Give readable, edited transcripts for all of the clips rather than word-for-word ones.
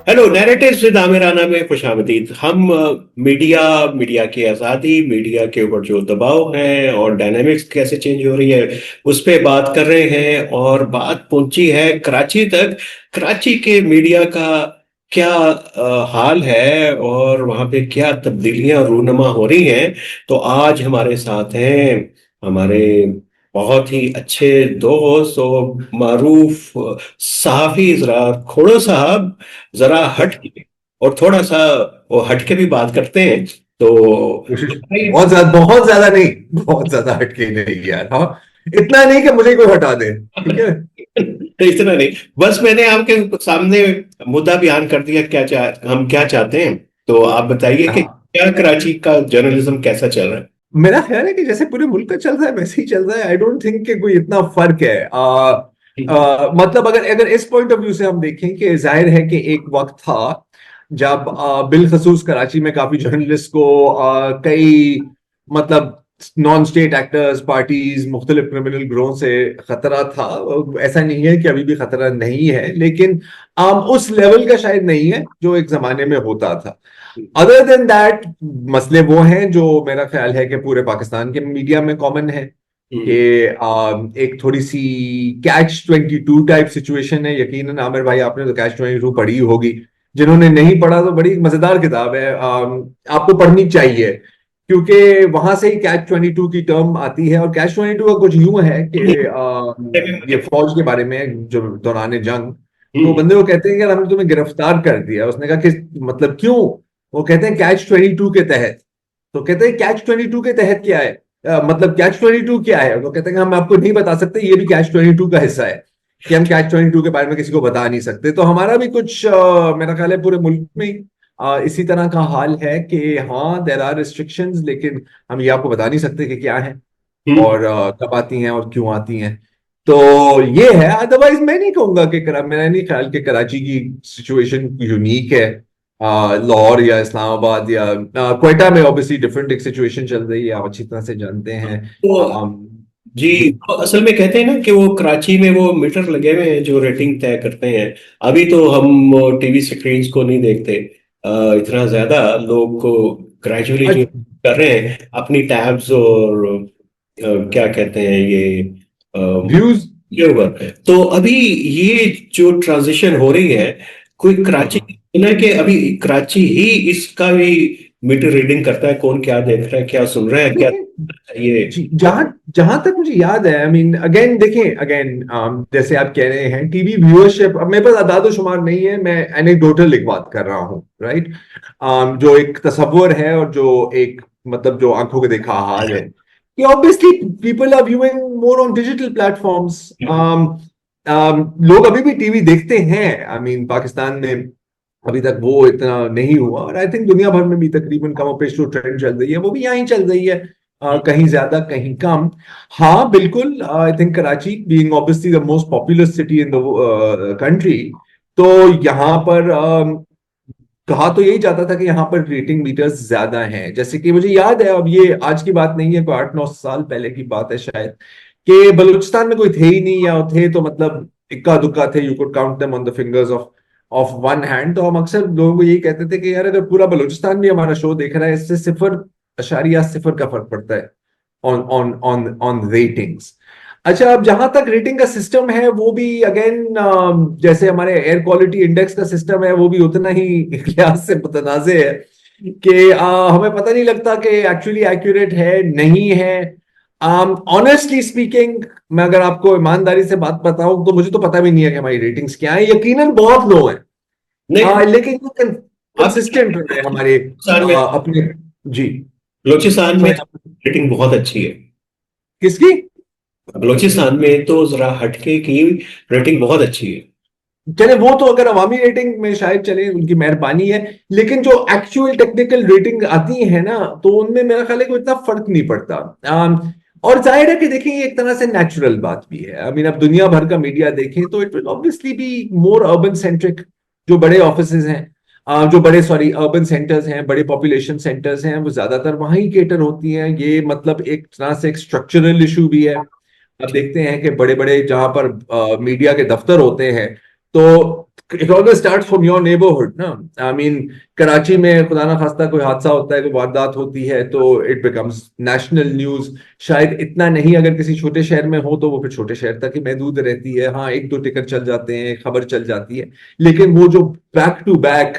Hello, narratives with Aamir Rana में खुशामदीद। हम media की आज़ादी, मीडिया के ऊपर जो दबाव है और डायनामिक्स कैसे चेंज हो रही है उस पे बात कर रहे हैं। और बात पहुंची है कराची तक। कराची के मीडिया का क्या हाल है और वहाँ पे क्या तब्दीलियां और रूनमा हो रही हैं। तो आज हमारे साथ हैं हमारे बहुत ही अच्छे दोस्त और मारूफ सहाफी जरा खोड़ो साहब। जरा हट के और थोड़ा सा वो हट के भी बात करते हैं। तो कोशिश। भाई, बहुत ज्यादा नहीं, बहुत ज्यादा हटके नहीं यार। हाँ, इतना नहीं कि मुझे कोई हटा दे, ठीक है। तो इतना नहीं, बस मैंने आपके सामने मुद्दा बयान कर दिया, हम क्या चाहते हैं। तो आप बताइए कि हाँ, क्या कराची का जर्नलिज्म कैसा चल रहा है। मेरा ख्याल है कि जैसे पूरे मुल्क का चल रहा है वैसे ही चल रहा है। आई डोंट थिंक कि कोई इतना फर्क है। मतलब अगर अगर इस पॉइंट ऑफ व्यू से हम देखें कि जाहिर है कि एक वक्त था जब बिलखसूस कराची में काफी जर्नलिस्ट को कई मतलब नॉन स्टेट एक्टर्स, पार्टीज, मुख्तलिफ क्रिमिनल ग्रोह से खतरा था। ऐसा नहीं है कि अभी भी खतरा नहीं है, लेकिन उस लेवल का शायद नहीं है जो एक जमाने में होता था। अदर देन दैट, मसले वो हैं जो मेरा ख्याल है कि पूरे पाकिस्तान के मीडिया में कॉमन है कि हम्म। एक थोड़ी सी कैच 22 टाइप सिचुएशन है। यकीनन आमिर भाई, आपने तो कैच 22 पढ़ी ही होगी। जिन्होंने नहीं पढ़ा तो बड़ी मजेदार किताब है, आपको पढ़नी चाहिए, क्योंकि वहां से ही कैच 22 की टर्म आती है। और कैच 22 का कुछ यूं है कि ये फौज के बारे में, जो दौरान जंग, तो हम्म। बंदे को कहते हैं कि यार हमने तुम्हें गिरफ्तार कर दिया। उसने कहा कि मतलब क्यों? वो कहते हैं कैच 22 के तहत। तो कहते हैं कैच 22 के तहत क्या है? मतलब कैच 22 क्या है? वो कहते हैं कि हम आपको नहीं बता सकते, ये भी कैच 22 का हिस्सा है कि हम कैच 22 के बारे में किसी को बता नहीं सकते। तो हमारा भी कुछ मेरा ख्याल है पूरे मुल्क में ही इसी तरह का हाल है कि हाँ, देर आर रिस्ट्रिक्शंस, लेकिन हम ये आपको बता नहीं सकते कि क्या है हम्म। और कब आती हैं और क्यों आती हैं। तो ये है। अदरवाइज मैं नहीं कहूंगा कि मेरा नहीं ख्याल कि कराची की सिचुएशन यूनिक है। लाहौर या इस्लामाबाद या क्वेटा में ऑब्वियसली डिफरेंट एक सिचुएशन चल रही है, आप अच्छी तरह से जानते हैं। तो जी, जी। तो असल में कहते हैं ना कि वो कराची में वो मीटर लगे हुए हैं जो रेटिंग तय करते हैं। अभी तो हम टीवी स्क्रीन्स को नहीं देखते इतना ज्यादा। लोग को ग्रेजुअली जो कर रहे हैं अपनी टैब्स और क्या कहते हैं ये व्यूज। ये ऊपर। तो अभी ये जो ट्रांजिशन हो रही है, कोई कराची सुना है कि अभी कराची ही इसका भी मीटर रीडिंग करता है, कौन क्या देख रहा है, क्या सुन रहा है, क्या देखें ये। जी, जहां जहां तक मुझे याद है, आई मीन अगेन देखें अगेन, जैसे आप कह रहे हैं टीवी व्यूअरशिप, अब मेरे पास आदाद शुमार नहीं है, मैं एनेक्डोटल एक बात कर रहा हूँ, राइट। जो एक तस्वुर है और जो एक मतलब जो आंखों के देखा हाल है कि obviously people are viewing more on digital platforms. लोग अभी भी टीवी देखते हैं। आई मीन पाकिस्तान में अभी तक वो इतना नहीं हुआ, और आई थिंक दुनिया भर में भी तकरीबन कम पेश जो ट्रेंड चल रही है वो भी यहाँ ही चल रही है। कहीं ज्यादा कहीं कम। हाँ बिल्कुल, I think Karachi being obviously the most popular city in the country, तो यहाँ पर कहा तो यही जाता था कि यहाँ पर रेटिंग मीटर्स ज्यादा हैं। जैसे कि मुझे याद है, अब ये आज की बात नहीं है, कोई 8-9 साल पहले की बात है शायद, कि बलूचिस्तान में कोई थे ही नहीं, या थे तो मतलब इक्का दुक्का थे, you could count them on the fingers of one hand. तो हम अक्सर लोगों को यही कहते थे कि यार अगर पूरा बलूचिस्तान भी हमारा शो देख रहा है, इससे 0.0 का फर्क पड़ता है on on on on ratings. अच्छा, अब जहां तक रेटिंग का सिस्टम है वो भी अगेन, जैसे हमारे एयर क्वालिटी इंडेक्स का सिस्टम है, वो भी उतना ही लिहाज से मुतनाज़ है कि हमें पता नहीं लगता कि एक्चुअली एक्यूरेट है नहीं है। ऑनेस्टली स्पीकिंग, मैं अगर आपको ईमानदारी से बात बताऊं तो मुझे तो पता भी नहीं है कि हमारी रेटिंग्स क्या है। यकीनन बहुत लो है, नहीं, लेकिन आप कंसिस्टेंट रहे हमारे बलूचिस्तान में अपने। जी। बलूचिस्तान में सॉरी। रेटिंग बहुत अच्छी है। किसकी? बलूचिस्तान में तो जरा हटके की रेटिंग बहुत अच्छी है। चले वो तो अगर अवामी रेटिंग में शायद चले, उनकी मेहरबानी है, लेकिन जो एक्चुअल टेक्निकल रेटिंग आती है ना, तो उनमें मेरा ख्याल है कोई इतना फर्क नहीं पड़ता। और जाहिर है कि देखिए ये एक तरह से नेचुरल बात भी है। आई मीन अब दुनिया भर का मीडिया देखें तो it will obviously be more urban centric. जो बड़े ऑफिसेज हैं, जो बड़े सॉरी अर्बन सेंटर्स हैं, बड़े पॉपुलेशन सेंटर्स हैं, वो ज्यादातर वहीं ही केटर होती हैं। ये मतलब एक तरह से एक स्ट्रक्चरल इशू भी है। अब देखते हैं कि बड़े बड़े जहां पर मीडिया के दफ्तर होते हैं, तो it always start from your neighbourhood ना। आई मीन कराची में खुदा ना खास्ता कोई हादसा होता है, कोई वारदात होती है, तो इट बिकम्स नेशनल न्यूज। शायद इतना नहीं, अगर किसी छोटे शहर में हो तो वो फिर छोटे शहर तक ही महदूद रहती है, हाँ एक दो टिकट चल जाते हैं, खबर चल जाती है। लेकिन वो जो back to back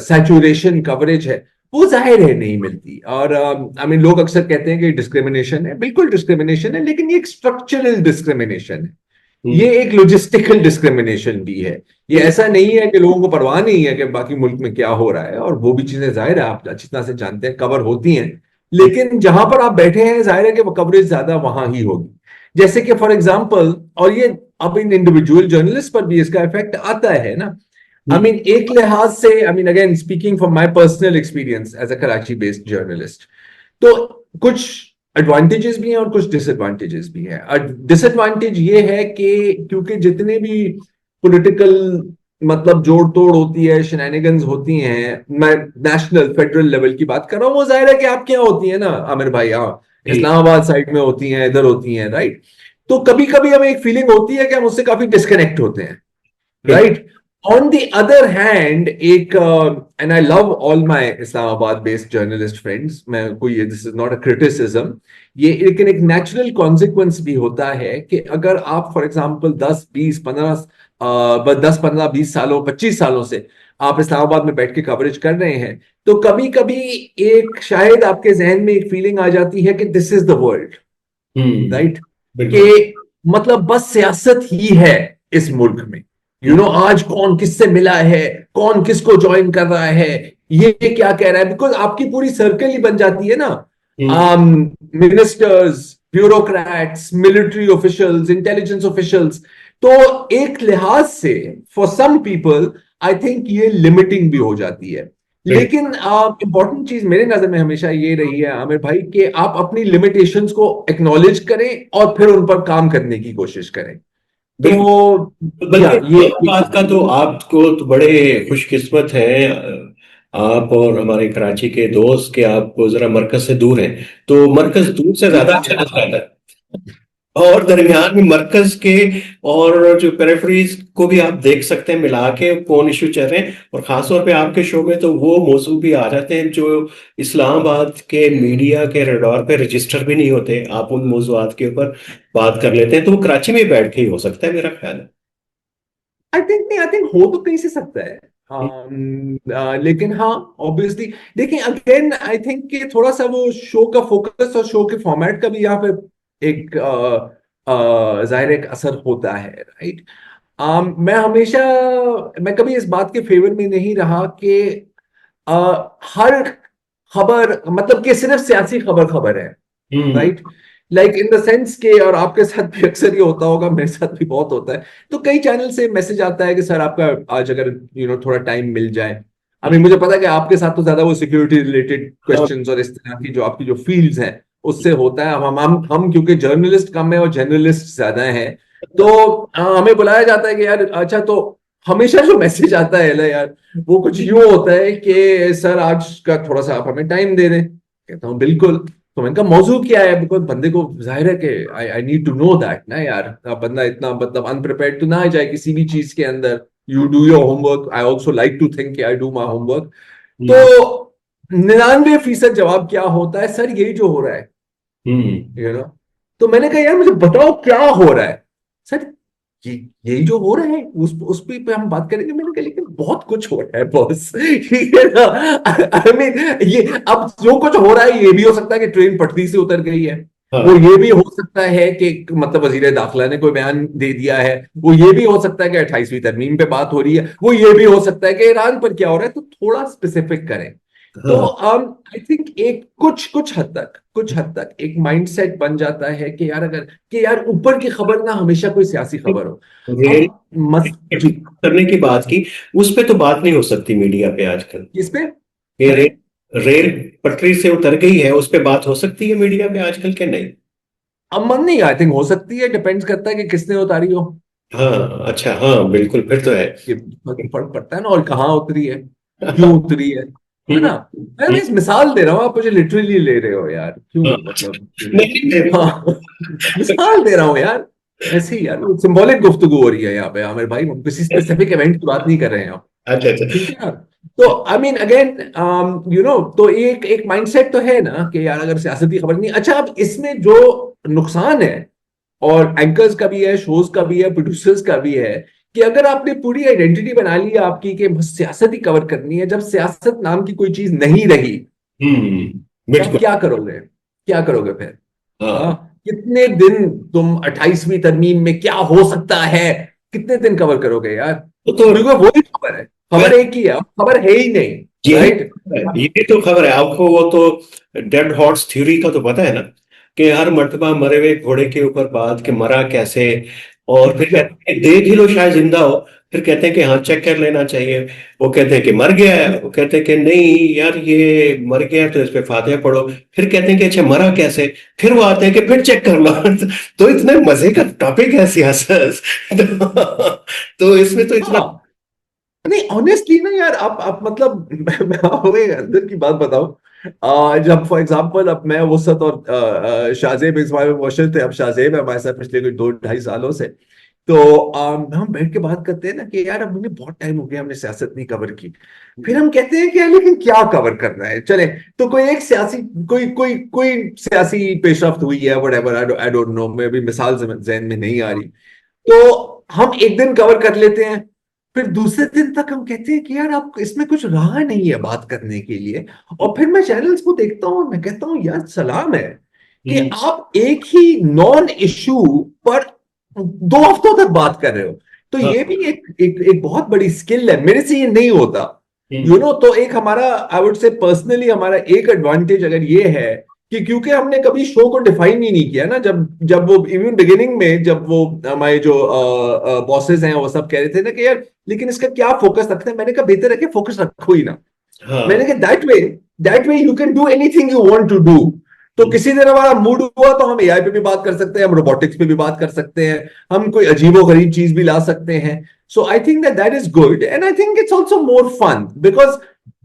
saturation coverage है, वो जाहिर है नहीं मिलती। और आई मीन लोग अक्सर कहते हैं कि डिस्क्रिमिनेशन है, बिल्कुल डिस्क्रिमिनेशन है, लेकिन ये एक स्ट्रक्चरल डिस्क्रिमिनेशन है, ये एक लॉजिस्टिकल डिस्क्रिमिनेशन भी है। ये ऐसा नहीं है कि लोगों को परवाह नहीं है कि बाकी मुल्क में क्या हो रहा है, और वो भी चीजें जाहिर है आप अच्छी तरह से जानते हैं कवर होती हैं, लेकिन जहां पर आप बैठे हैं जाहिर है कि कवरेज ज्यादा वहां ही होगी। जैसे कि फॉर एग्जाम्पल, और ये अब इन इंडिविजुअल जर्नलिस्ट पर भी इसका इफेक्ट आता है ना। आई मीन एक लिहाज से, I mean again speaking from my personal experience as a Karachi based journalist, तो कुछ एडवांटेजेस भी हैं और कुछ डिसएडवांटेजेस भी हैं। डिसएडवांटेज ये है कि क्योंकि जितने भी पॉलिटिकल मतलब जोड़ तोड़ होती है, शेनानिगन्स होती हैं, मैं नेशनल फेडरल लेवल की बात कर रहा हूँ, वो जाहिर है कि आपके यहाँ होती है ना आमिर भाई, हाँ जी। इस्लामाबाद साइड में होती हैं, इधर होती हैं, राइट। तो कभी कभी हमें एक फीलिंग होती है कि हम उससे काफी डिस्कनेक्ट होते हैं, right. On the other hand एक, and I love all my Islamabad based journalist friends, मैं कोई this is not a criticism, ये लेकिन एक नेचुरल कॉन्सिक्वेंस भी होता है कि अगर आप फॉर एग्जांपल 10 15 20 सालों 25 सालों से आप इस्लामाबाद में बैठ के कवरेज कर रहे हैं, तो कभी कभी एक शायद आपके जहन में एक फीलिंग आ जाती है कि this is the world, right. बिल्कुल। कि मतलब बस सियासत ही है इस मुल्क में, आज कौन किससे मिला है, कौन किसको ज्वाइन कर रहा है, ये क्या कह रहा है, बिकॉज आपकी पूरी सर्कल ही बन जाती है ना। Hmm. Ministers, bureaucrats, military officials, intelligence officials. तो एक लिहाज से for some people I think ये लिमिटिंग भी हो जाती है। बिल्कुल। लेकिन इंपॉर्टेंट चीज मेरे नजर में हमेशा ये रही है आमिर भाई कि आप अपनी लिमिटेशंस को एक्नॉलेज करें और फिर उन पर काम करने की कोशिश करें। बिल्कुल। तो या बल्कि ये बात का तो आपको तो बड़े खुशकिस्मत हैं, आप और हमारे कराची के दोस्त, के आपको जरा मरकज से दूर हैं, तो मरकज दूर से ज्यादा अच्छा नजर आता है। और दरमियान में मरकज के और जो पेरिफेरीज को भी आप देख सकते हैं मिला के कौन इशू चल रहे हैं, और खासतौर पे आपके शो में तो वो मौजू भी आ जाते हैं जो इस्लामाबाद के मीडिया के रडार पे रजिस्टर भी नहीं होते, आप उन मौजूआत के ऊपर बात कर लेते हैं, तो वो कराची में बैठ के ही हो सकता है मेरा ख्याल है। आई थिंक नहीं, आई थिंक हो तो कहीं से सकता है। लेकिन हाँ ऑब्वियसली देखिए अगेन आई थिंक कि थोड़ा सा वो शो का फोकस और शो के फॉर्मेट का भी यहाँ पे एक जाहिर एक असर होता है, राइट। मैं हमेशा, मैं कभी इस बात के फेवर में नहीं रहा कि हर खबर मतलब कि सिर्फ सियासी खबर खबर है, hmm. Right. Like in the sense के, और आपके साथ भी अक्सर ये होता होगा, मेरे साथ भी बहुत होता है, तो कई चैनल से मैसेज आता है कि सर आपका आज अगर थोड़ा टाइम मिल जाए। अभी मुझे पता है कि आपके साथ तो ज्यादा वो सिक्योरिटी रिलेटेड हाँ। क्वेश्चंस और इस तरह की जो आपकी जो फील्ड्स हैं उससे होता है। हम क्योंकि जर्नलिस्ट कम है और जर्नलिस्ट ज्यादा है, तो हमें बुलाया जाता है कि यार अच्छा, तो हमेशा जो मैसेज आता है ना यार, वो कुछ यूं होता है कि सर आज का थोड़ा सा आप हमें टाइम दे दें। कहता हूँ बिल्कुल। तो मैंने कहा मौजू क्या है, बिकॉज बंदे को जाहिर है कि I I need to know that ना यार, अब बंदा इतना मतलब अनप्रिपेयर्ड तो ना आ जाए किसी भी चीज के अंदर। You do your homework, I also like to think I do my homework. Hmm. तो 99% जवाब क्या होता है, सर यही जो हो रहा है, हम्म। You know. तो मैंने कहा यार मुझे बताओ क्या हो रहा है सर, ये यही जो हो रहा है, उस पे हम बात करेंगे। मैंने कहा लेकिन बहुत कुछ हो रहा है बॉस, ठीक है ना। आई मीन ये अब जो कुछ हो रहा है, ये भी हो सकता है कि ट्रेन पटरी से उतर गई है, वो हाँ। ये भी हो सकता है कि मतलब वजीर दाखिला ने कोई बयान दे दिया है, वो ये भी हो सकता है कि 28वीं तरमीम पे बात हो रही है, वो ये भी हो सकता है कि ईरान पर क्या हो रहा है। तो थोड़ा स्पेसिफिक करें। तो हाँ। आई थिंक एक कुछ हद तक एक माइंडसेट बन जाता है कि यार अगर, कि यार ऊपर की खबर ना हमेशा कोई सियासी खबर हो। रेल अब मस जी, करने की बात की, उस पे तो बात नहीं हो सकती मीडिया पे आजकल। किस पे? ये सॉरी। रेल पटरी से उतर गई है, उस पे बात हो सकती है मीडिया पे आजकल के नहीं? अब मन नहीं, आई थिंक हो सकती है, डिपेंड्स करता है कि किसने उतारी हो। हाँ अच्छा, हाँ बिल्कुल, फिर तो है। ये फर्क पड़ता है ना, और कहाँ उतरी है, क्यों उतरी है हम्म। ना। मैं इस मिसाल दे रहा हूँ, आप मुझे लिटरली ले रहे हो यार, क्यों हाँ, अच्छा। मतलब नहीं, हाँ मिसाल दे रहा हूँ यार। ऐसे ही यार सिंबॉलिक गुफ्तगू हो रही है यहाँ पे आमिर भाई, हम किसी स्पेसिफिक इवेंट की बात नहीं कर रहे हैं आप। अच्छा अच्छा। ठीक है यार। तो आई मीन अगेन तो एक एक माइंडसेट तो है ना कि यार अगर सियासत की खबर नहीं, अच्छा अब इसमें जो नुकसान है, और एंकर्स का भी है, शोज का भी है, प्रोड्यूसर्स का भी है, कि अगर आपने पूरी आइडेंटिटी बना ली है आपकी कि बस सियासत ही कवर करनी है, जब सियासत नाम की कोई चीज नहीं रही, तब बिल्कुल। क्या करोगे? क्या करोगे फिर? हाँ, हाँ कितने दिन तुम 28वीं तरमीम में क्या हो सकता है, कितने दिन कवर करोगे यार? तो क्योंकि वही खबर है, खबर वैसे एक ही है, खबर है ही नहीं। यही राइट। यही तो खबर है आपको। वो तो डेड हॉर्स थ्योरी का तो पता है ना, कि हर मर्तबा मरे हुए घोड़े के ऊपर बात कि मरा कैसे, और फिर कहते हैं देख ही लो शायद जिंदा हो, फिर कहते हैं कि हाँ चेक कर लेना चाहिए। वो कहते हैं कि मर गया है, वो कहते हैं कि नहीं यार ये मर गया है तो इस पे फातिहा पढ़ो, फिर कहते हैं कि अच्छा मरा कैसे, फिर वो आते हैं कि फिर चेक कर लो। तो इतने मजे का टॉपिक है सियासत। तो इसमें तो इतना। हाँ, नहीं ऑनेस्टली ना यार, आप मतलब मैं आपको एक अंदर की बात बताऊं। जब फॉर एग्जांपल अब मैं वसत और शाहजेब इस बारे में मुबशर थे, अब शाहजेब है हमारे साथ पिछले कोई 2 ढाई सालों से। तो हम बैठ के बात करते हैं ना कि यार अब मुझे बहुत टाइम हो गया, हमने सियासत नहीं कवर की। फिर हम कहते हैं कि यार लेकिन क्या कवर करना है, चले तो कोई एक सियासी, कोई कोई कोई सियासी पेशरफ्त हुई है, व्हाटएवर, आई डोंट नो, मैं अभी मिसाल जहन में नहीं आ रही, तो हम एक दिन कवर कर लेते हैं। फिर दूसरे दिन तक हम कहते हैं कि यार आप इसमें कुछ रहा नहीं है बात करने के लिए। और फिर मैं चैनल्स को देखता हूँ और मैं कहता हूँ यार सलाम है कि हम्म, आप एक ही नॉन इशू पर 2 हफ्तों तक बात कर रहे हो। तो हाँ, ये भी एक बहुत बड़ी स्किल है, मेरे से ये नहीं होता। हम्म, तो एक हमारा, आई वुड से पर्सनली, हमारा एक एडवांटेज अगर ये है कि क्योंकि हमने कभी शो को डिफाइन ही नहीं किया ना, जब जब वो इवन बिगिनिंग में, जब वो हमारे जो बॉसेस हैं वो सब कह रहे थे ना कि यार लेकिन इसका क्या फोकस रखते हैं, मैंने कहा बेहतर है कि फोकस रखो ही ना। मैंने हाँ, कहा that way you can do anything you want to do. तो किसी दिन हमारा मूड हुआ तो हम एआई पे भी बात कर सकते हैं, हम रोबोटिक्स पे भी बात कर सकते हैं, हम कोई अजीबो गरीब चीज भी ला सकते हैं। So I think that is good, and I think it's also more fun, because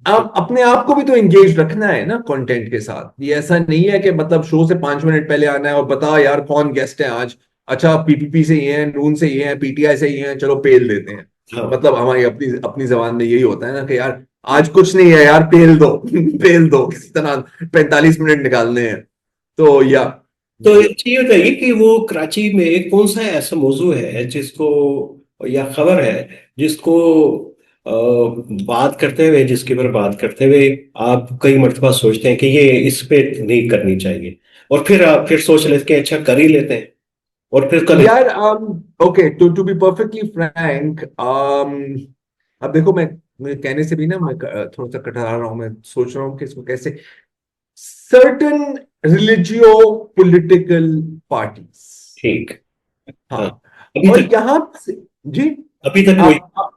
आप अपने आप को भी तो एंगेज रखना है ना कंटेंट के साथ। ये ऐसा नहीं है कि मतलब शो से 5 मिनट पहले आना है और बता यार कौन गेस्ट है आज, अच्छा पीपीपी से ये है, नून से ये है, पीटीआई से ये है, चलो पेल देते हैं। हाँ। मतलब हमारी अपनी अपनी जबान में यही होता है ना कि यार आज कुछ नहीं है यार, पेल दो। पेल दो किसी तरह, 45 मिनट निकालने हैं। तो या तो ये बताइए कि वो कराची में कौन सा ऐसा मौजू है जिसको, या खबर है जिसको अ, बात करते हुए, जिसके ऊपर बात करते हुए आप कई मर्तबा सोचते हैं कि ये इस पे नहीं करनी चाहिए, और फिर आप फिर सोच लेते हैं अच्छा कर ही लेते हैं, और फिर कर। यार okay, to be perfectly frank, अब देखो मैं कहने से भी ना, मैं थोड़ा सा कटरा रहा हूं, मैं सोच रहा हूँ कि इसको कैसे, सर्टन रिलीजियो पॉलिटिकल पार्टीज। ठीक। हाँ। हाँ। अभी और तक, यहां से जी, अभी तक वही आप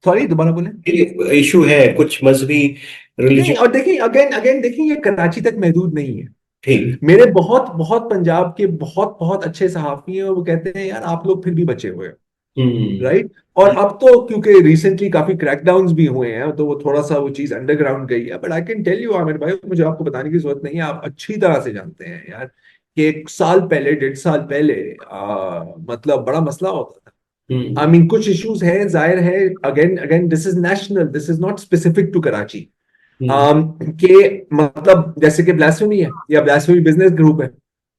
सॉरी दोबारा बोले। इशू है, कुछ मजहबी नहीं, रिलीजन। और देखिए अगेन अगेन देखिए, ये कराची तक महदूद नहीं है। ठीक। मेरे बहुत बहुत पंजाब के बहुत बहुत अच्छे सहाफी हैं, और वो कहते हैं यार आप लोग फिर भी बचे हुए हो। हम्म। राइट। और अब तो क्योंकि रिसेंटली काफी क्रैकडाउन्स भी हुए हैं, तो वो थोड़ा सा वो चीज अंडरग्राउंड गई है, but I can tell you Aamir भाई, मुझे आपको बताने की जरूरत नहीं है, आप अच्छी तरह से जानते हैं यार कि 1 साल पहले, 1.5 साल पहले मतलब बड़ा मसला होता था। आई हम्म। मीन कुछ इश्यूज हैं, जाहिर है, again again this is national, this is not specific to Karachi. Hmm. के मतलब जैसे कि ब्लास्फेमी है या ब्लास्फेमी बिजनेस ग्रुप है।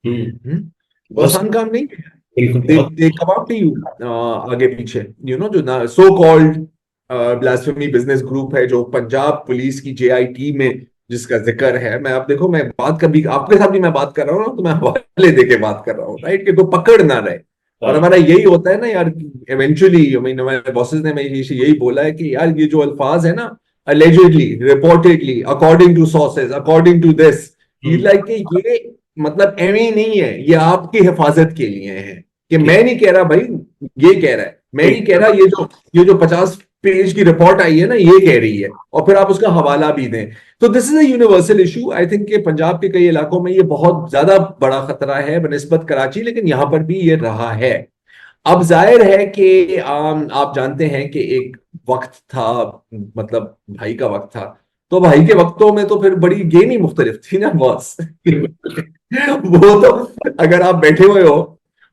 हम्म। वो बहुत। आसान काम नहीं है। बिल्कुल दे बहुत। दे कम आफ्टर यू आगे पीछे, जो ना so called blasphemy business group है, जो पंजाब पुलिस की जेआईटी में जिसका जिक्र है। मैं, आप देखो, मैं बात कभी आपके साथ भी मैं बात कर रहा हूँ ना, तो मैं हवाले दे के बात कर रहा हूँ, राइट, कि कोई पकड़ ना रहे। और हाँ। हमारा यही होता है ना यार, इवेंचुअली आई मीन हमारे बॉसेस ने मैं यही बोला है कि यार ये जो अल्फाज है ना, allegedly, reportedly, according to sources, according to this, ये हम्म। लाइक ये मतलब एवे ही नहीं है, ये आपकी हिफाजत के लिए है। कि ठीक। मैं नहीं कह रहा भाई, ये कह रहा है, मैं नहीं ठीक। कह रहा, ये जो 50 पेज की रिपोर्ट आई है ना, ये कह रही है, और फिर आप उसका हवाला भी दें। तो this is a universal issue, I think कि पंजाब के कई इलाकों में ये बहुत ज्यादा बड़ा खतरा है बनिस्बत कराची, लेकिन यहां पर भी ये रहा है। अब जाहिर है कि आप जानते हैं कि एक वक्त था, मतलब भाई का वक्त था, तो भाई के वक्तों में तो फिर बड़ी गेम ही मुख्तलिफ थी ना बॉस। वो तो अगर आप बैठे हुए हो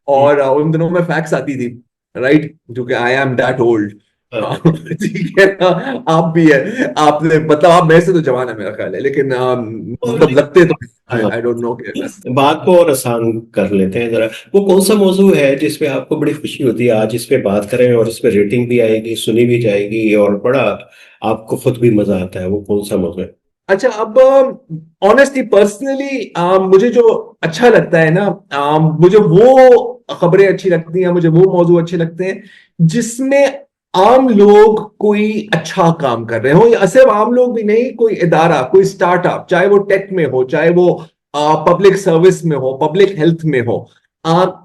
और उन दिनों में फैक्स आती थी, राइट, जो कि आई एम दैट ओल्ड। हाँ, ठीक है ना, आप भी है, आपने मतलब आप मेरे से तो जवान है मेरा ख्याल है, लेकिन और मतलब लगते तो हाँ, आई डोंट नो। बात को और आसान कर लेते हैं जरा। वो कौन सा मौजू है जिस पे आपको बड़ी खुशी होती है आज इस पे बात करें, और इस पे रेटिंग भी आएगी, सुनी भी जाएगी, और बड़ा आपको खुद भी मजा आता है, वो कौन सा मौजू है? अच्छा, अब ऑनेस्टली पर्सनली मुझे जो अच्छा लगता है ना, मुझे वो खबरें अच्छी लगती हैं, मुझे वो मौजू अच्छे लगते हैं जिसमें आम लोग कोई अच्छा काम कर रहे हो, या सिर्फ आम लोग भी नहीं, कोई इदारा, कोई स्टार्टअप, चाहे वो टेक में हो, चाहे वो पब्लिक सर्विस में हो, पब्लिक हेल्थ में हो,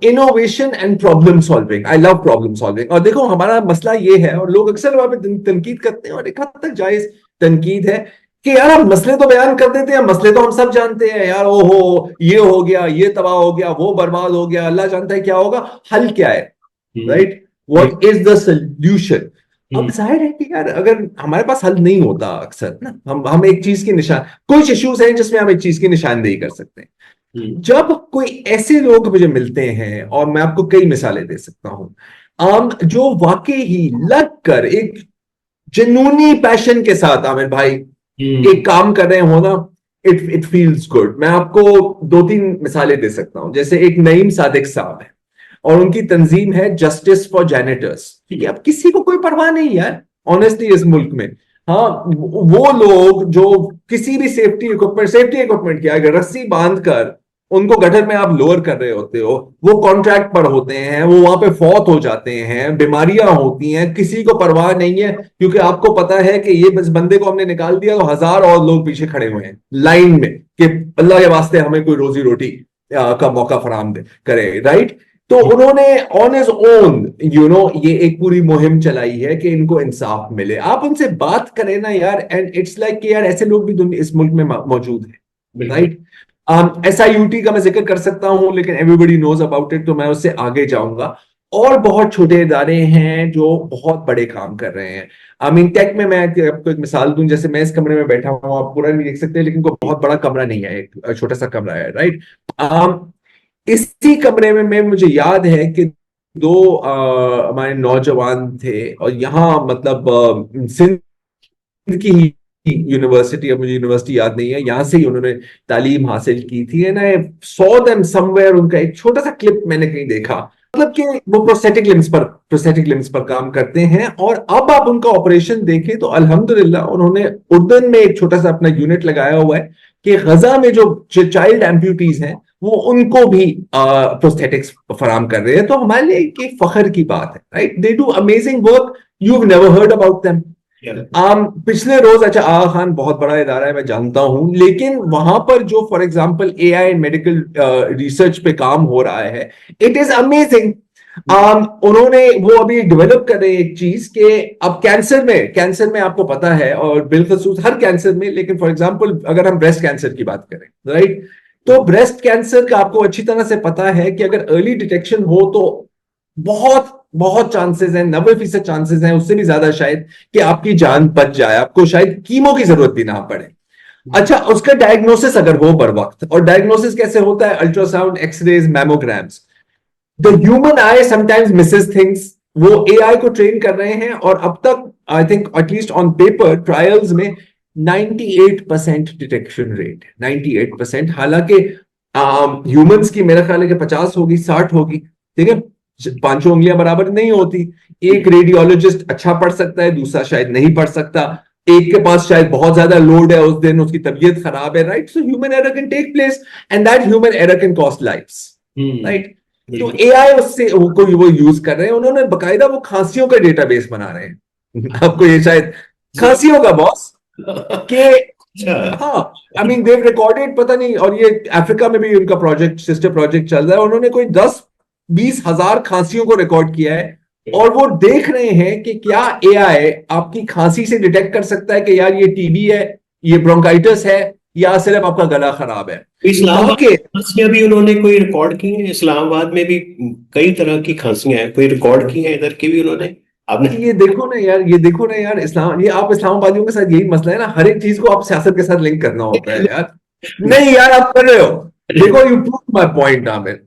innovation and problem solving. I love problem solving. और देखो हमारा मसला ये है, और लोग अक्सर वहां पे तनकीद करते हैं, और एक हद तक जायज तनकीद है, कि यार हम मसले तो बयान कर देते हैं, मसले तो हम सब जानते हैं यार, ओहो ये हो गया, ये तबाह हो गया, वो बर्बाद हो गया, अल्लाह जानता है क्या होगा, हल क्या है, hmm, right, what is the solution. Hmm, अब जाहिर है कि यार अगर हमारे पास हल नहीं होता, अक्सर ना हम एक चीज की निशान, कुछ इश्यूज हैं जिसमें हम एक चीज की निशानदेही कर सकते हैं। हम्म, जब कोई ऐसे लोग मुझे मिलते हैं, और मैं आपको कई मिसालें दे सकता हूं, जो वाकई ही लग कर एक जुनूनी पैशन के साथ, आमिर भाई, हम्म, एक काम कर रहे हो ना, इट इट फील्स गुड। मैं आपको दो तीन मिसालें दे सकता हूं। जैसे एक नईम सादिक साहब है, और उनकी तंजीम है जस्टिस फॉर जैनिटर्स। ठीक है, अब किसी को कोई परवाह नहीं यार, ऑनेस्टली, इस मुल्क में। हाँ, वो लोग जो किसी भी सेफ्टी इक्विपमेंट क्या, अगर रस्सी बांध कर उनको गटर में आप लोअर कर रहे होते हो, वो कॉन्ट्रैक्ट पर होते हैं, वो वहां पे फौत हो जाते हैं, बीमारियां होती हैं, किसी को परवाह नहीं है, क्योंकि आपको पता है कि ये बस बंदे को हमने निकाल दिया तो हजार और लोग पीछे खड़े हुए हैं लाइन में, कि अल्लाह के वास्ते हमें कोई रोजी रोटी का मौका फराम करे, राइट। तो उन्होंने ऑन हिज ओन, ये एक पूरी मुहिम चलाई है कि इनको इंसाफ मिले। आप उनसे बात करें ना यार, एंड इट्स लाइक कि यार ऐसे लोग भी दुनिया इस मुल्क में मौजूद हैं, बिल्कुल। राइट। SIUT का मैं जिक्र कर सकता हूं, लेकिन एवरीबडी नोज अबाउट इट, तो मैं उससे आगे जाऊंगा। और बहुत छोटे इदारे हैं जो बहुत बड़े काम कर रहे हैं। आई मीन टेक में मैं आपको एक मिसाल दूं, जैसे मैं इस कमरे में बैठा हूं, आप पूरा नहीं देख सकते, लेकिन कोई बहुत बड़ा कमरा नहीं है, एक छोटा सा कमरा है, राइट। इसी कमरे में मुझे याद है कि दो हमारे नौजवान थे, और यहाँ मतलब सिंध की यूनिवर्सिटी, अब मुझे यूनिवर्सिटी याद नहीं है, यहां से ही उन्होंने तालीम हासिल की थी, and I saw them somewhere. उनका एक छोटा सा क्लिप मैंने कहीं देखा, मतलब कि वो प्रोस्थेटिक लिम्स पर काम करते हैं, और अब आप उनका ऑपरेशन देखें तो अल्हम्दुलिल्लाह उन्होंने उर्दन में एक छोटा सा अपना यूनिट लगाया हुआ है, कि गजा में जो चाइल्ड एम्प्यूटीज हैं, वो उनको भी प्रोस्थेटिक्स फराम कर रहे हैं। तो हमारे लिए एक फख्र की बात है, right, they do amazing work, you have never heard about them. पिछले रोज, अच्छा, आगा खान बहुत बड़ा इदारा है, मैं जानता हूं, लेकिन वहां पर जो for example AI and medical research पे काम हो रहा है, इट इज अमेजिंग। उन्होंने वो अभी डेवलप कर रहे हैं एक चीज के, अब कैंसर में आपको पता है, और बिलखसूस हर कैंसर में, लेकिन फॉर एग्जांपल अगर हम ब्रेस्ट कैंसर की बात करें, राइट, तो ब्रेस्ट कैंसर का आपको अच्छी तरह से पता है कि अगर अर्ली डिटेक्शन हो तो बहुत बहुत चांसेस हैं, 90% चांसेस हैं, उससे भी ज्यादा शायद, कि आपकी जान बच जाए, आपको शायद कीमो की जरूरत भी ना पड़े। अच्छा, उसका डायग्नोसिस अगर हो बर वक्त, और डायग्नोसिस कैसे होता है, ultrasound, x-rays, mammograms. The human eye sometimes misses things. वो AI को ट्रेन कर रहे हैं, और अब तक I think at least on paper trials में 98% डिटेक्शन रेट, 98%। हालांकि ह्यूमंस की मेरा ख्याल है कि 50 होगी, 60 होगी, ठीक है, पांचों उंगलियां बराबर नहीं होती। एक रेडियोलॉजिस्ट अच्छा पढ़ सकता है, दूसरा शायद नहीं पढ़ सकता, एक के पास शायद बहुत ज्यादा लोड है, उस दिन उसकी तबीयत खराब है, right. So human error can take place, and that human error can cost lives, hmm, right. तो बिल्कुल। AI उससे वो यूज कर रहे हैं, उन्होंने बकायदा वो खांसियों का डेटाबेस बना रहे हैं। आपको ये शायद, खांसियों का बॉस, के, अच्छा। हाँ, आई मीन देव रिकॉर्डेड, पता नहीं, और ये अफ्रीका में भी उनका प्रोजेक्ट, सिस्टर प्रोजेक्ट चल रहा है, उन्होंने कोई 10-20 हजार खांसियों को रिकॉर्ड किया है, और वो देख रहे हैं कि क्या AI आपकी खांसी से डिटेक्ट कर सकता है कि यार ये TB है, ये ब्रोंकाइटिस है, या सिर्फ आपका गला खराब है। इस्लामाबाद ताकि में खांसियां भी उन्होंने कोई रिकॉर्ड की हैं? इस्लामाबाद में भी कई तरह की खांसियां हैं, कोई रिकॉर्ड की हैं इधर की भी उन्होंने? आपने? ये देखो ना यार, इस्लाम, ये आप इस्लामाबादियों के साथ यही मसला है ना, हर एक चीज को आप सियासत के साथ लिंक करना होता है यार। नहीं यार, आप कर रहे हो, देखो, you prove my point Aamir.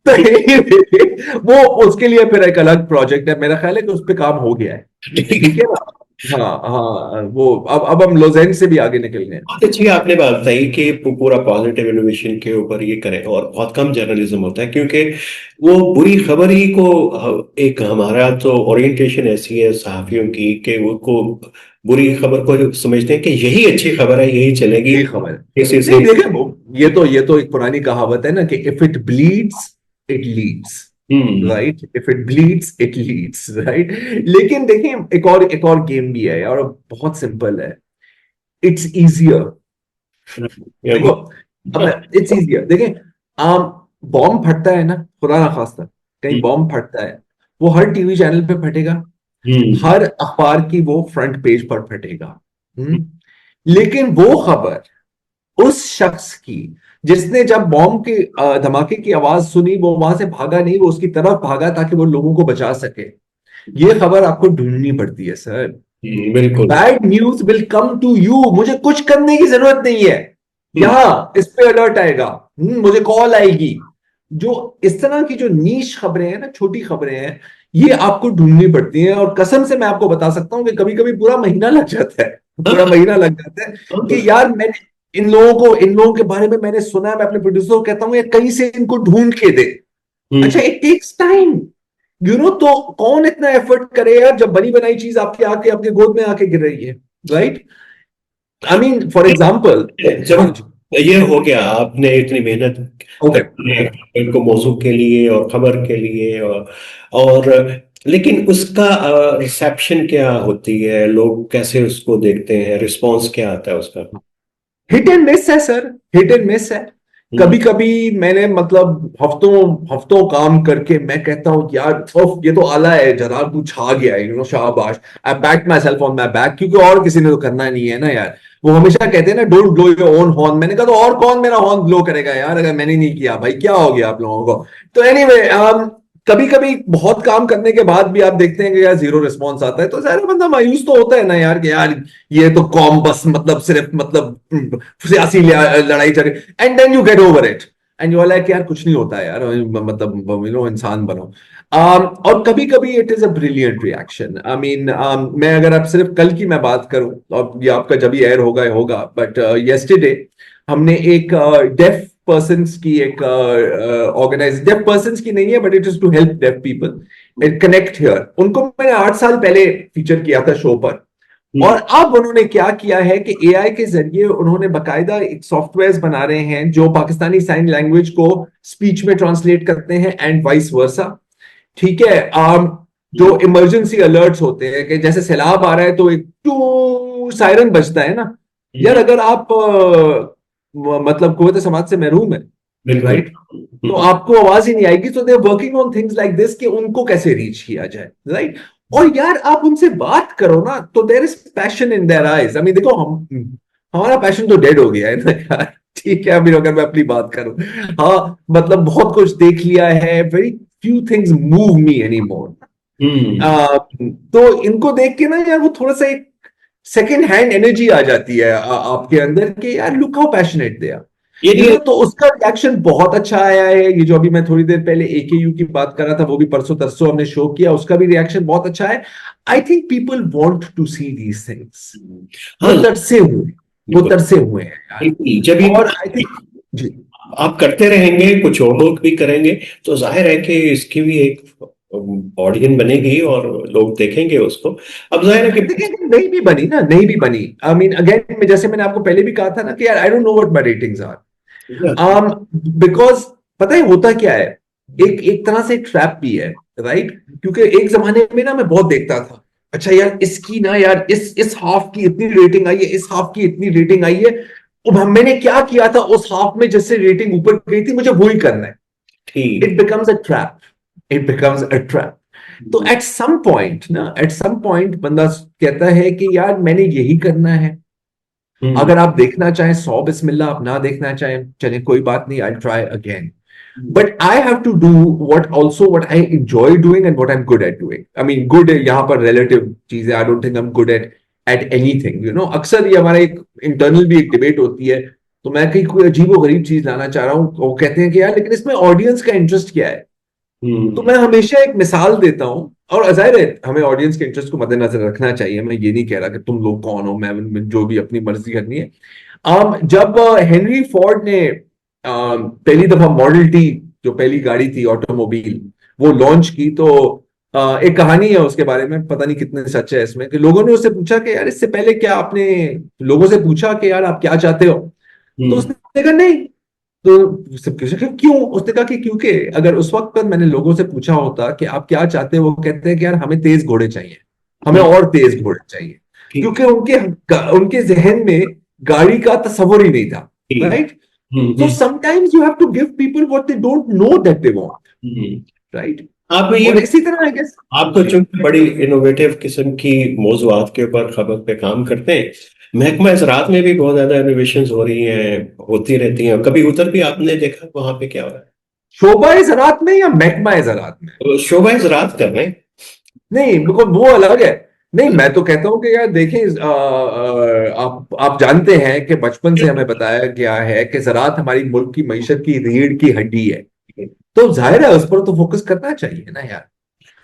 तो anyway, वो उसके लिए फिर एक अलग प्रोजेक्ट है, मेरा ख्याल है कि उस पे काम हो गया है। ठीक है ना। हाँ हाँ, वो अब हम लोजेन से भी आगे निकल गए। बहुत अच्छी आपने बात बताई कि पूरा पॉजिटिव इनोवेशन के ऊपर ये करें, और बहुत कम जर्नलिज्म होता है क्योंकि वो बुरी खबर ही को एक हमारा तो ओरिएंटेशन ऐसी है सहाफियों की कि वो को बुरी खबर को जो समझते हैं कि यही अच्छी खबर है, यही चलेगी, यही खबर है। इसी नहीं से। देखे, ये तो एक पुरानी कहावत है ना कि if it bleeds it leads, hmm. Right, if it bleeds it leads, right. लेकिन देखें, एक और गेम भी है और बहुत सिंपल है, इट्स इजियर। या वो। देखो, अब इट्स इजियर, देखें, आम बॉम्ब फटता है ना, खुदा ना खास्ता कहीं हम्म। बॉम्ब फटता है, वो हर टीवी चैनल पे फटेगा, हम्म। हर अखबार की वो फ्रंट पेज पर फटेगा। लेकिन वो खबर उस शख्स की जिसने जब बॉम्ब के धमाके की आवाज सुनी, वो वहां से भागा नहीं, वो उसकी तरफ भागा ताकि वो लोगों को बचा सके, ये खबर आपको ढूंढनी पड़ती है सर। बिल्कुल। Bad news will come to you, मुझे कुछ करने की जरूरत नहीं है, हम्म। यहां इस पे अलर्ट आएगा, मुझे कॉल आएगी। जो इस तरह की जो नीश खबरें हैं ना, छोटी खबरें हैं, ये आपको ढूंढनी पड़ती हैं। और कसम से मैं आपको बता सकता हूं कि कभी कभी पूरा महीना लग जाता है, पूरा महीना लग जाता है कि यार मैंने इन लोगों के बारे में मैंने सुना है, मैं अपने प्रोड्यूसर को कहता हूं यार कहीं से इनको ढूंढ के दे। हम्म। अच्छा, इट टेक्स टाइम, तो कौन इतना एफर्ट करे यार जब बनी बनाई चीज आपके आके आपके गोद में आके गिर रही है, right. I mean for example. हाँ जब जी। ये हो गया, आपने इतनी मेहनत ओके करनी है ओके। इनको मौजू के लिए और खबर के लिए, और लेकिन उसका रिसेप्शन क्या होती है, लोग कैसे उसको देखते हैं, रिस्पॉन्स क्या आता है उसका? हिट एंड मिस है सर, हिट एंड मिस है। हम्म। कभी कभी मैंने मतलब हफ्तों हफ्तों काम करके मैं कहता हूँ यार ये तो आला है, जरा तू छा गया है, शाबाश, I pat myself on my back, क्योंकि और किसी ने तो करना नहीं है ना यार। वो हमेशा कहते हैं ना, don't blow your own horn, मैंने कहा तो और कौन मेरा हॉर्न ब्लो करेगा यार, अगर मैंने नहीं किया, भाई क्या हो गया आप लोगों को। तो एनीवे, कभी कभी बहुत काम करने के बाद भी आप देखते हैं कि यार जीरो रिस्पॉन्स आता है, तो सारा बंदा मायूस तो होता है ना यार, कि यार ये तो कौम बस मतलब सिर्फ मतलब सियासी लड़ाई चल रही, and then you get over it and you are like यार कुछ नहीं होता है यार, मतलब इंसान बनो। और कभी कभी it is a brilliant reaction. I mean, मैं अगर आप सिर्फ कल की मैं बात करूं, और ये आपका जब भी एयर होगा होगा, बट यस्टरडे हमने एक डेफ पर्सन की एक ऑर्गेनाइज, डेफ पर्सन की नहीं है but it is to help deaf people connect here, उनको मैंने 8 साल पहले फीचर किया था शो पर। और हम्म। अब उन्होंने क्या किया है कि एआई के जरिए उन्होंने बकायदा एक सॉफ्टवेयर बना रहे हैं जो पाकिस्तानी साइन लैंग्वेज को स्पीच में ट्रांसलेट करते हैं एंड वाइस वर्सा। ठीक है। जो इमरजेंसी अलर्ट्स होते हैं कि जैसे सैलाब आ रहा है तो एक टू सायरन बजता है ना, यार हम्म। अगर आप मतलब कुव्वत समाज से महरूम है, बिल्कुल। राइट, तो आपको आवाज ही नहीं आएगी। तो they are working on things like this कि उनको कैसे रीच किया जाए, राइट। और यार आप उनसे बात करो ना तो there is passion in their eyes. I mean देखो, हम हमारा पैशन तो डेड हो गया है ना यार, ठीक है, अभी अगर मैं अपनी बात करूं, हाँ मतलब बहुत कुछ देख लिया है, very few things move me anymore. Hmm. तो इनको देख के ना यार वो थोड़ा सा एक सेकेंड हैंड एनर्जी आ जाती है आपके अंदर के, यार look how passionate they are, ये नहीं। तो उसका रिएक्शन बहुत अच्छा आया है। ये जो अभी मैं थोड़ी देर पहले एकेयू की बात कर रहा था, वो भी परसों तरसों हमने शो किया, उसका भी रिएक्शन बहुत अच्छा है। I think people want to see these things, वो हाँ। तरसे हुए, वो बिल्कुल। तरसे हुए हैं यार। बिल्कुल। जब ये और आई थिंक जी। आप करते रहेंगे, कुछ और लोग भी करेंगे, तो जाहिर है कि इसकी भी एक ऑडियंस बनेगी और लोग देखेंगे उसको। अब जाहिर है कि देखिए, नहीं भी बनी ना, नहीं भी बनी, आई मीन अगेन, जैसे मैंने आपको पहले भी कहा था ना कि यार I don't know what my ratings are, because पता है होता क्या है, एक एक तरह से ट्रैप भी है, राइट। क्योंकि एक जमाने में ना मैं बहुत देखता था, अच्छा यार इसकी ना यार इस हाफ की इतनी रेटिंग आई है, इस हाफ की इतनी रेटिंग आई है, अब मैंने क्या किया था उस हाफ में जिससे रेटिंग ऊपर गई थी, मुझे वही करना है। ठीक। It becomes a trap, it becomes a trap. तो एट सम पॉइंट ना, एट सम पॉइंट बंदा कहता है कि यार मैंने यही करना है। हम्म। अगर आप देखना चाहें 100 बिस्मिल्लाह, आप ना देखना चाहें चले कोई बात नहीं, I try again, but I have to do what I enjoy doing and what I am good at doing. I mean good यहां पर रिलेटिव चीज है, I don't think I am good at anything, अक्सर ये हमारा एक internal भी एक डिबेट होती है, तो मैं कहीं कोई अजीबो गरीब चीज लाना चाह रहा हूँ, वो कहते हैं कि यार लेकिन इसमें ऑडियंस का इंटरेस्ट क्या है। तो हम्म। मैं हमेशा एक मिसाल देता हूँ, और जाहिर है हमें ऑडियंस के इंटरेस्ट को मद्देनजर रखना चाहिए, मैं ये नहीं कह रहा कि तुम लोग कौन हो, मैं जो भी अपनी मर्जी करनी है। जब हेनरी फोर्ड ने पहली दफा मॉडल टी, जो पहली गाड़ी थी ऑटोमोबाइल, वो लॉन्च की, तो एक कहानी है उसके बारे में, पता नहीं कितने सच है इसमें, कि लोगों ने उससे पूछा कि यार इससे पहले क्या आपने लोगों से पूछा कि यार आप क्या चाहते हो। तो हम्म। उसने कहा नहीं। तो सब पूछा कि क्यों, उसने कहा कि क्योंकि अगर उस वक्त पर मैंने लोगों से पूछा होता कि आप क्या चाहते हो, वो कहते हैं कि यार हमें तेज घोड़े चाहिए, हमें हम्म। और तेज घोड़े चाहिए, ठीक। क्योंकि उनके उनके जहन में गाड़ी का तस्वुर ही नहीं था। ठीक। Right. So hmm. Sometimes you have to give people what they don't know that they want. Hmm. Right. आप ये और इसी तरह आई गेस। आप तो जी। चूंकि बड़ी इनोवेटिव किस्म की मौजूआत के ऊपर खबर पे काम करते हैं, महकमा ज़राअत में भी बहुत ज्यादा इनोवेशंस हो रही हैं, होती रहती हैं। कभी उधर भी आपने देखा वहां पे क्या हो रहा है? शोभा ज़राअत में या महकमा ज़राअत में? तो शोभा ज़राअत कर रहे हैं। नहीं, बिल्कुल वो अलग है। नहीं, मैं तो कहता हूं कि यार देखें, आप जानते हैं कि बचपन से हमें बताया गया है कि ज़राअत हमारी मुल्क की मईशत की रीढ़ की हड्डी है। तो जाहिर है उस पर तो फोकस करना चाहिए ना यार।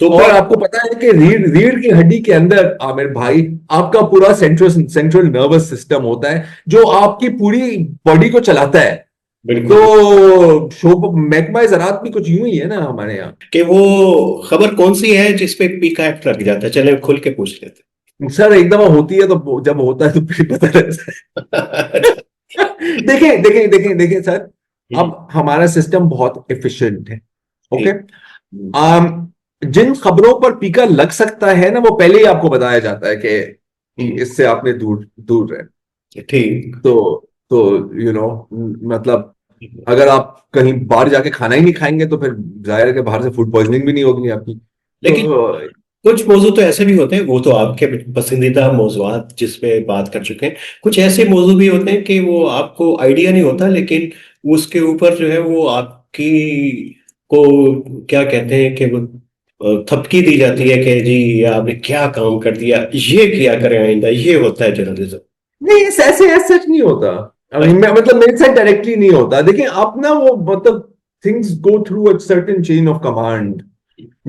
तो और फिर आपको पता है कि रीढ़ रीढ़ की हड्डी के अंदर आमिर भाई, आपका पूरा सेंट्रल सेंट्रल नर्वस सिस्टम होता है, जो आपकी पूरी बॉडी को चलाता है। बिल्कुल। तो शोभ महकमा ज़राअत भी कुछ यूं ही है ना हमारे यहाँ। कि वो खबर कौन सी है जिसपे पीका एक्ट लग जाता है, चले खुल के पूछ लेते सर एक दफा होती है, तो जब होता है तो फिर पता रहता हैं। है। देखें देखें देखें देखें सर, हम्म। अब हमारा सिस्टम बहुत एफिशिएंट है। ओके। ठीक। हम्म। जिन खबरों पर पीका लग सकता है ना, वो पहले ही आपको बताया जाता है कि हम्म। इससे आपने दूर दूर रहे। ठीक। तो मतलब अगर आप कहीं बाहर जाके खाना ही नहीं खाएंगे, तो फिर जाहिर है कि बाहर से फूड पॉइजनिंग भी नहीं होगी आपकी। लेकिन तो कुछ मौजू तो ऐसे भी होते हैं, वो तो आपके पसंदीदा मौजूआत जिस पे बात कर चुके हैं। कुछ ऐसे मौजू भी होते हैं कि वो आपको आइडिया नहीं होता, लेकिन उसके ऊपर जो है वो आपकी को क्या कहते हैं कि वो थपकी दी जाती है कि जी ये आपने क्या काम कर दिया, ये किया करें आइंदा। ये होता है जर्नलिज्म। नहीं, ऐसे ऐसे सच नहीं होता। मतलब मेरे साथ डायरेक्टली नहीं होता। देखिए आप ना, वो मतलब things go through a certain chain of command,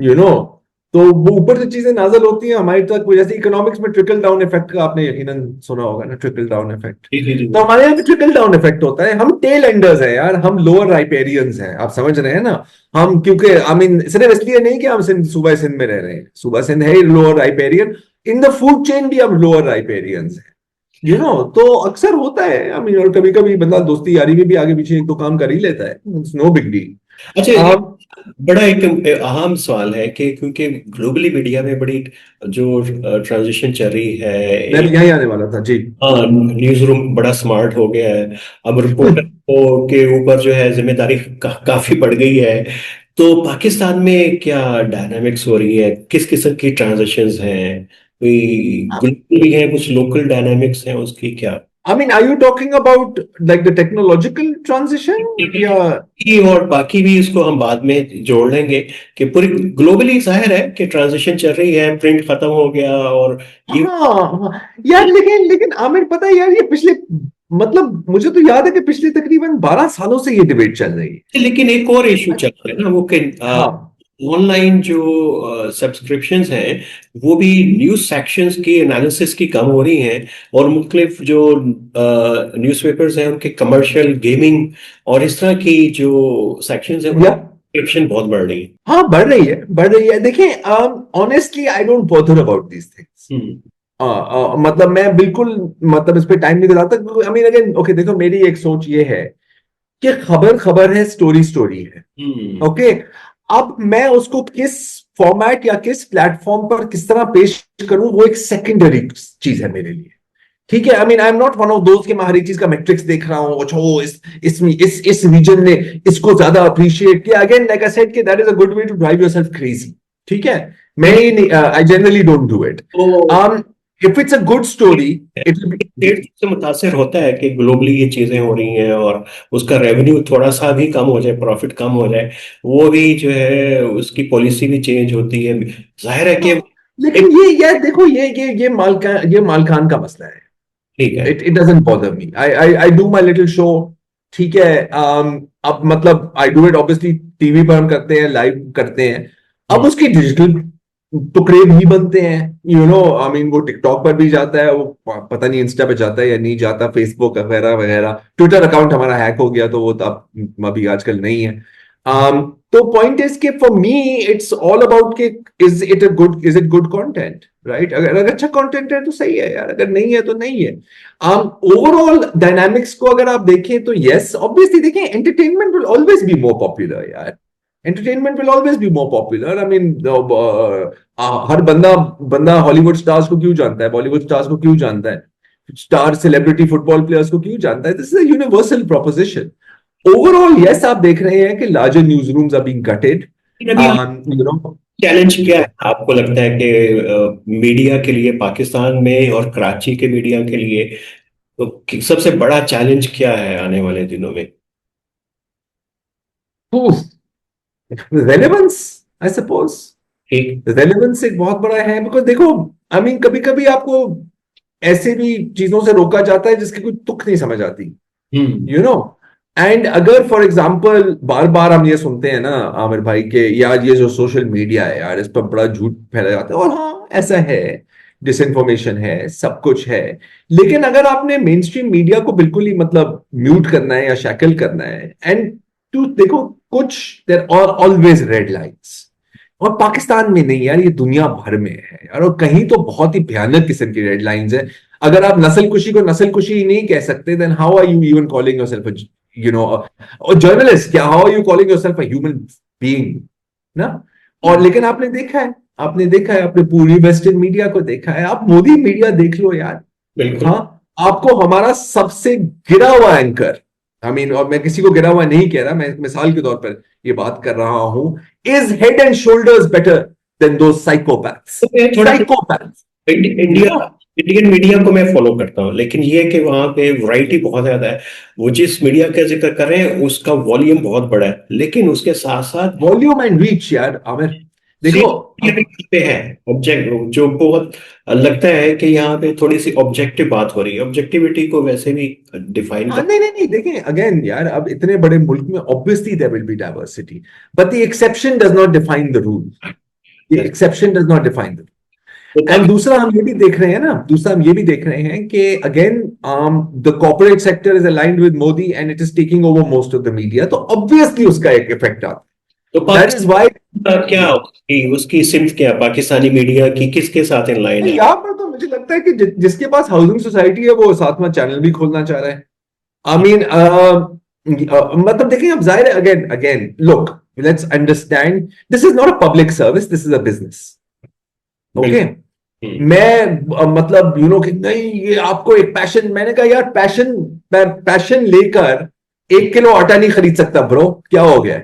you know. तो वो ऊपर से चीजें नाजल होती हैं हमारी तक, जैसे इकोनॉमिक्स में ट्रिकल डाउन इफेक्ट का आपने यकीनन सुना होगा ना, ट्रिकल डाउन इफेक्ट। जी जी जी। तो हमारे यहाँ भी ट्रिकल डाउन इफेक्ट होता है। हम टेल एंडर्स हैं यार, हम लोअर राइपेरियंस हैं, आप समझ रहे हैं ना। हम क्योंकि आई मीन सिर्फ इसलिए नहीं कि हम सूबा सिंध में रह रहे हैं, सूबा सिंध है lower riparian, in the food chain भी हम लोअर राइपेरियंस हैं, तो अक्सर होता है। आई मीन और कभी कभी बंदा दोस्ती यारी में भी आगे पीछे एक दो काम कर ही लेता है, इट्स नो बिग डील। अच्छा, ये बड़ा एक अहम सवाल है कि क्योंकि ग्लोबली मीडिया में बड़ी जो ट्रांजिशन चल रही है, मैं भी यहीं आने वाला था जी। हाँ, न्यूज रूम बड़ा स्मार्ट हो गया है। अब रिपोर्टर को के ऊपर जो है जिम्मेदारी काफी बढ़ गई है। तो पाकिस्तान में क्या डायनामिक्स हो रही है, किस किस्म की ट्रांजिशंस हैं? कोई ग्लोबल भी है, कुछ लोकल डायनामिक्स हैं, उसकी क्या? I mean are you talking about like the technological transition या? ये और बाकी भी इसको हम बाद में जोड़ लेंगे कि पूरी ग्लोबली जाहिर है कि ट्रांजिशन चल रही है, प्रिंट खत्म हो गया और ये। हाँ यार, लेकिन लेकिन आमिर पता है यार, ये पिछले मतलब मुझे तो याद है कि पिछले तकरीबन 12 सालों से ये डिबेट चल रही लेकिन एक और इशू है। चल रहा है ना, वो कि हाँ ऑनलाइन जो सब्सक्रिप्शंस हैं वो भी न्यूज़ सेक्शंस की एनालिसिस की कम हो रही हैं, और मुख्तलिफ जो न्यूज़पेपर्स हैं उनके कमर्शियल, गेमिंग और इस तरह की जो सेक्शंस हैं, या सब्सक्रिप्शन बहुत बढ़ रही है। हाँ, बढ़ रही है, बढ़ रही है। देखिए honestly I don't bother about these things. Hmm. मतलब मैं बिल्कुल, मतलब इस पे टाइम नहीं दिलाता। आई मीन अगेन ओके, देखो मेरी एक सोच ये है कि खबर खबर है, स्टोरी स्टोरी है। हम्म। ओके। अब मैं उसको किस फॉर्मेट या किस प्लेटफॉर्म पर किस तरह पेश करूं, वो एक सेकेंडरी चीज है मेरे लिए। ठीक है। I mean I am not one of दोस्त कि मैं हर एक चीज का मैट्रिक्स देख रहा हूं, अच्छा वो इस रीजन ने इसको ज्यादा अप्रिशिएट किया। अगेन लाइक आई सेड कि that is a good way to drive yourself crazy. ठीक है। मैं ही I generally don't do it. तो if it's a good story, it will be. डेट से मुतासिर होता है कि ग्लोबली ये चीजें हो रही हैं और उसका रेवेन्यू थोड़ा सा भी कम हो जाए, प्रॉफिट कम हो जाए, वो भी जो है उसकी पॉलिसी भी चेंज होती है। जाहिर है कि लेकिन एक। ये देखो, ये मालकान का मसला है। ठीक है। It doesn't bother me. I do my little show. ठीक है। अब मतलब I do it obviously TV पर हम करते हैं, लाइव करते हैं। अब उसके डिजिटल टुकड़े भी बनते हैं, आई मीन वो टिकटॉक पर भी जाता है, वो पता नहीं इंस्टा पे जाता है या नहीं जाता, फेसबुक वगैरह वगैरह। ट्विटर अकाउंट हमारा हैक हो गया तो वो तो अब अभी आजकल नहीं है। तो पॉइंट इज कि for me it's all about कि is it good content, right? अगर अच्छा कंटेंट है तो सही है यार, अगर नहीं है तो नहीं है। ओवरऑल डायनामिक्स को अगर आप देखें तो यस ऑब्वियसली, देखें entertainment will always be more popular यार। Entertainment will always be more popular. I mean हर बंदा बंदा हॉलीवुड स्टार्स को क्यों जानता है, बॉलीवुड स्टार्स को क्यों जानता है, स्टार सेलिब्रिटी फुटबॉल प्लेयर्स को क्यों जानता है? This is a universal proposition. Overall yes, आप देख रहे हैं कि larger newsrooms are being gutted, you know. Challenge क्या है आपको लगता है कि मीडिया के लिए पाकिस्तान में और कराची के मीडिया के लिए तो सबसे बड़ा चैलेंज क्या है आने वाले दिनों में? Relevance, I suppose. ठीक। रेलेवेंस एक बहुत बड़ा है, बिकॉज देखो आई मीन कभी कभी आपको ऐसे भी चीजों से रोका जाता है जिसकी कोई तुक नहीं समझ आती, यू नो। एंड अगर फॉर एग्जाम्पल बार बार हम ये सुनते हैं ना आमिर भाई के, यार ये जो सोशल मीडिया है यार, इस पर बड़ा झूठ फैला जाता है, और हाँ ऐसा है, डिसइंफॉर्मेशन है, सब कुछ है। लेकिन अगर आपने मेन स्ट्रीम मीडिया को बिल्कुल ही मतलब म्यूट करना है या शैकल करना है, एंड टू देखो कुछ there are always red lines, और पाकिस्तान में नहीं यार, ये दुनिया भर में है यार, और कहीं तो बहुत ही भयानक किस्म की रेड लाइंस है। अगर आप नस्ल कुशी को नस्ल कुशी ही नहीं कह सकते, then how are you even calling yourself journalist? क्या how are you calling yourself a human being ना? और लेकिन आपने देखा है, आपने पूरी वेस्टर्न मीडिया को देखा है, आप मोदी मीडिया देख लो यार। बिल्कुल। हाँ, आपको हमारा सबसे गिरा हुआ एंकर, आई मीन, और मैं किसी को गिरा हुआ नहीं कह रहा, मैं मिसाल के तौर पर ये बात कर रहा हूं, is head and shoulders better than those psychopaths. तो मैं थोड़ा साइकोपैथ्स। इंडियन मीडिया को मैं फॉलो करता हूँ, लेकिन ये है कि वहां पे वैरायटी बहुत ज्यादा है। वो जिस मीडिया का जिक्र कर रहे हैं उसका वॉल्यूम बहुत बड़ा है, लेकिन उसके साथ साथ वॉल्यूम एंड रीच यार आमिर, देखो पे है ऑब्जेक्ट जो बहुत लगता है कि यहाँ पे थोड़ी सी ऑब्जेक्टिव बात हो रही है। ऑब्जेक्टिविटी को वैसे भी डिफाइन हाँ, कर। नहीं देखें अगेन यार, अब इतने बड़े मुल्क में obviously there will be diversity, but the exception does not define the rule. The exception does not define the. And दूसरा हम ये भी देख रहे हैं ना, दूसरा हम ये भी देख रहे हैं कि again the corporate sector is aligned with Modi and it is taking over most of the media, तो ऑब्वियसली उसका एक इफेक्ट आता तो है। दैट इज व्हाई क्या उसकी सिम्त क्या पाकिस्तानी मीडिया की किसके साथ इन लाइन है? यहाँ पर तो मुझे लगता है कि जिसके पास हाउसिंग सोसाइटी है वो सातवां चैनल भी खोलना चाह रहा है। आई मीन मतलब देखिए, अब जाहिर है, again again look, let's understand, this is not a public service, this is a business. Okay, मैं मतलब कि नहीं ये आपको एक पैशन, मैंने कहा यार पैशन लेकर 1 किलो आटा नहीं खरीद सकता ब्रो, क्या हो गया?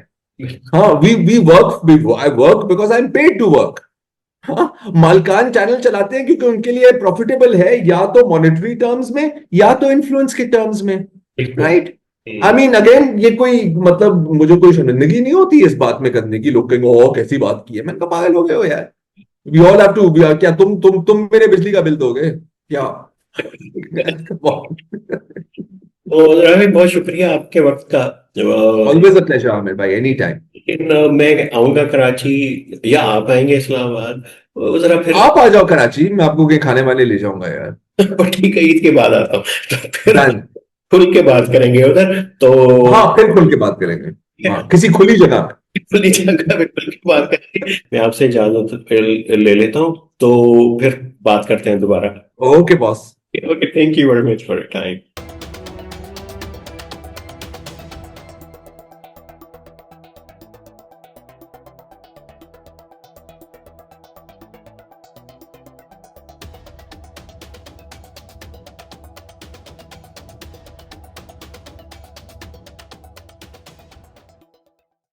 हाँ, we work, I work because I am paid to work. हाँ, मालकान चैनल चलाते हैं क्योंकि उनके लिए प्रॉफिटेबल है, या तो मॉनेटरी टर्म्स में या तो इन्फ्लुएंस के टर्म्स में, राइट? आई मीन अगेन, ये कोई मतलब मुझे कोई शर्मिंदगी नहीं होती इस बात में करने की। लोग कहेंगे ओ कैसी बात की है, मैंने कहा पागल हो गए हो यार, वी ऑल हैव टू, क्या तुम मेरे बिजली का बिल दोगे क्या? और रवि, बहुत शुक्रिया आपके वक्त का। ऑलवेज अ प्लेजर आमिर भाई, एनी टाइम। लेकिन मैं आऊंगा कराची या आप आएंगे इस्लामाबाद, जरा फिर आप आ जाओ कराची, मैं आपको कहीं खाने वाले ले जाऊंगा यार। ठीक है, ईद के बाद आता हूँ तो फिर डन। खुल के बात करेंगे उधर तो। हाँ, फिर खुल के बात करेंगे, हाँ, किसी खुली जगह में। खुली जगह में खुल के बात करेंगे। मैं आपसे इजाजत ले लेता हूँ, तो फिर बात करते हैं दोबारा। Okay boss. Okay, thank you very much for your time.